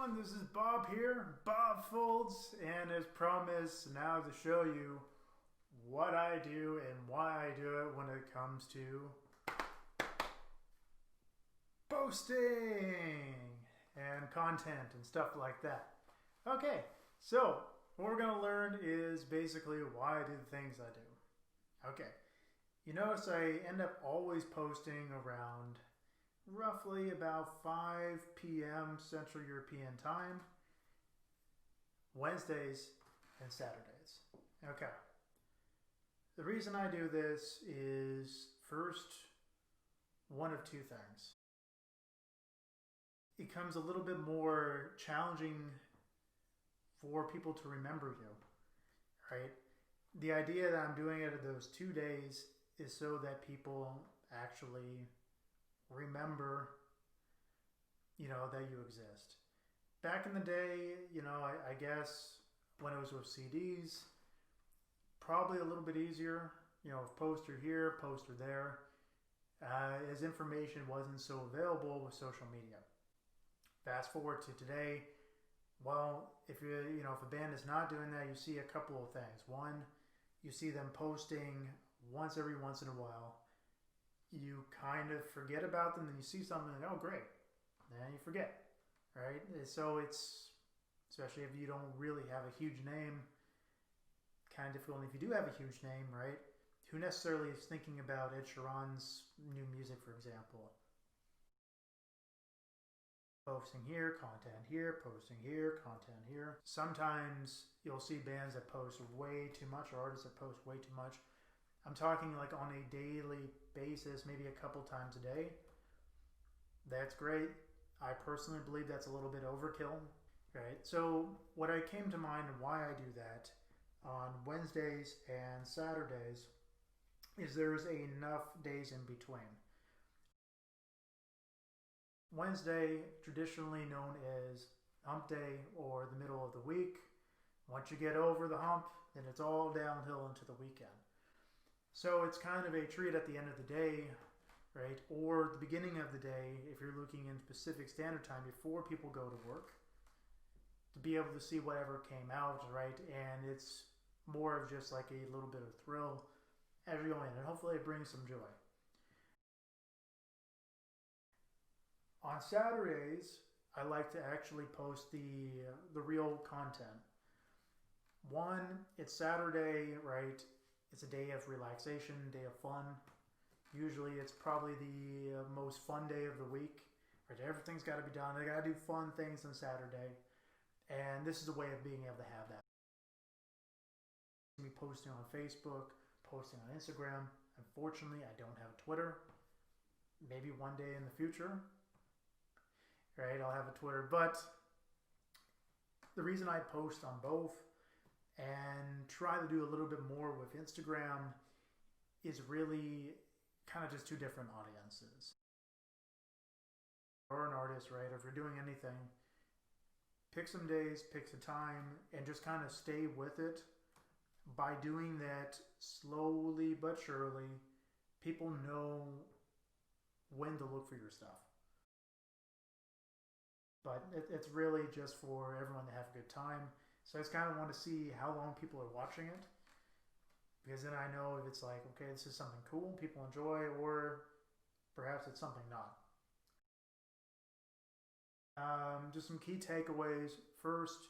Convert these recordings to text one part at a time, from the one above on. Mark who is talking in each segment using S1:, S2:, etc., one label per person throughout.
S1: everyone, this is Bob here, Bob Fulds, and as promised, now to show you what I do and why I do it when it comes to posting and content and stuff like that. Okay, so what we're going to learn is basically why I do the things I do. Okay, you notice I end up always posting around roughly about 5 p.m. Central European Time, Wednesdays and Saturdays. Okay. The reason I do this is first, one of two things. It becomes a little bit more challenging for people to remember you, right? The idea that I'm doing it those 2 days is so that people actually remember, that you exist. Back in the day, I guess when it was with CDs, probably a little bit easier, poster here, poster there, as information wasn't so available with social media. Fast forward to today, well, if a band is not doing that, you see a couple of things. One, you see them posting every once in a while. You kind of forget about them, then you see something like, oh great, then you forget, right? So it's, especially if you don't really have a huge name, kind of difficult. And if you do have a huge name, right, who necessarily is thinking about Ed Sheeran's new music, for example? Posting here, content here, posting here, content here. Sometimes you'll see bands that post way too much, or artists that post way too much. I'm talking like on a daily basis, maybe a couple times a day. That's great. I personally believe that's a little bit overkill, right? So what I came to mind and why I do that on Wednesdays and Saturdays is there's enough days in between. Wednesday, traditionally known as hump day or the middle of the week. Once you get over the hump, then it's all downhill into the weekend. So it's kind of a treat at the end of the day, right? Or the beginning of the day, if you're looking in Pacific Standard Time before people go to work, to be able to see whatever came out, right? And it's more of just like a little bit of thrill as you go in, and hopefully it brings some joy. On Saturdays, I like to actually post the real content. One, it's Saturday, right? It's a day of relaxation, day of fun. Usually it's probably the most fun day of the week. Right? Everything's got to be done. I got to do fun things on Saturday. And this is a way of being able to have that. Me posting on Facebook, posting on Instagram. Unfortunately, I don't have Twitter. Maybe one day in the future, right, I'll have a Twitter. But the reason I post on both and try to do a little bit more with Instagram is really kind of just two different audiences. Or an artist, right? Or if you're doing anything, pick some days, pick some time, and just kind of stay with it. By doing that slowly but surely, people know when to look for your stuff. But it's really just for everyone to have a good time. So I just kind of want to see how long people are watching it, because then I know if it's like, okay, this is something cool, people enjoy, or perhaps it's something not. Just some key takeaways. First,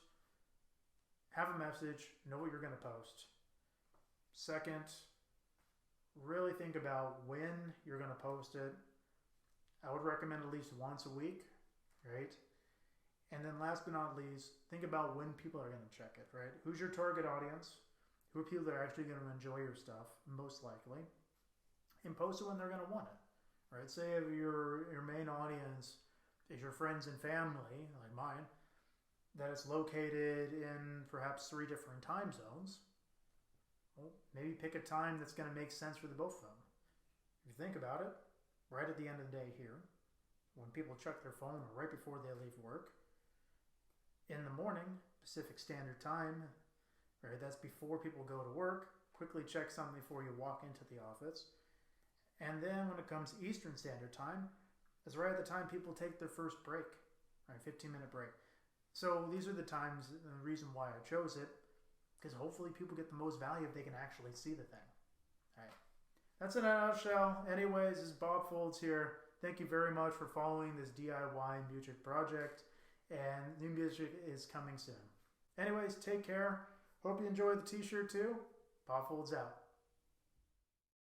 S1: have a message, know what you're going to post. Second, really think about when you're going to post it. I would recommend at least once a week, right? And then last but not least, think about when people are going to check it, right? Who's your target audience? Who are people that are actually going to enjoy your stuff, most likely? And post it when they're going to want it, right? Say if your main audience is your friends and family, like mine, that it's located in perhaps 3 different time zones, well, maybe pick a time that's going to make sense for the both of them. If you think about it, right at the end of the day here, when people check their phone or right before they leave work, in the morning, Pacific Standard Time, right? That's before people go to work. Quickly check something before you walk into the office. And then when it comes to Eastern Standard Time, it's right at the time people take their first break, right? 15-minute break. So these are the times, and the reason why I chose it, because hopefully people get the most value if they can actually see the thing. All right. That's in a nutshell. Anyways, this is Bob Fulds here. Thank you very much for following this DIY music project, and new music is coming soon. Anyways, take care. Hope you enjoyed the t-shirt too. Bob Fulds out.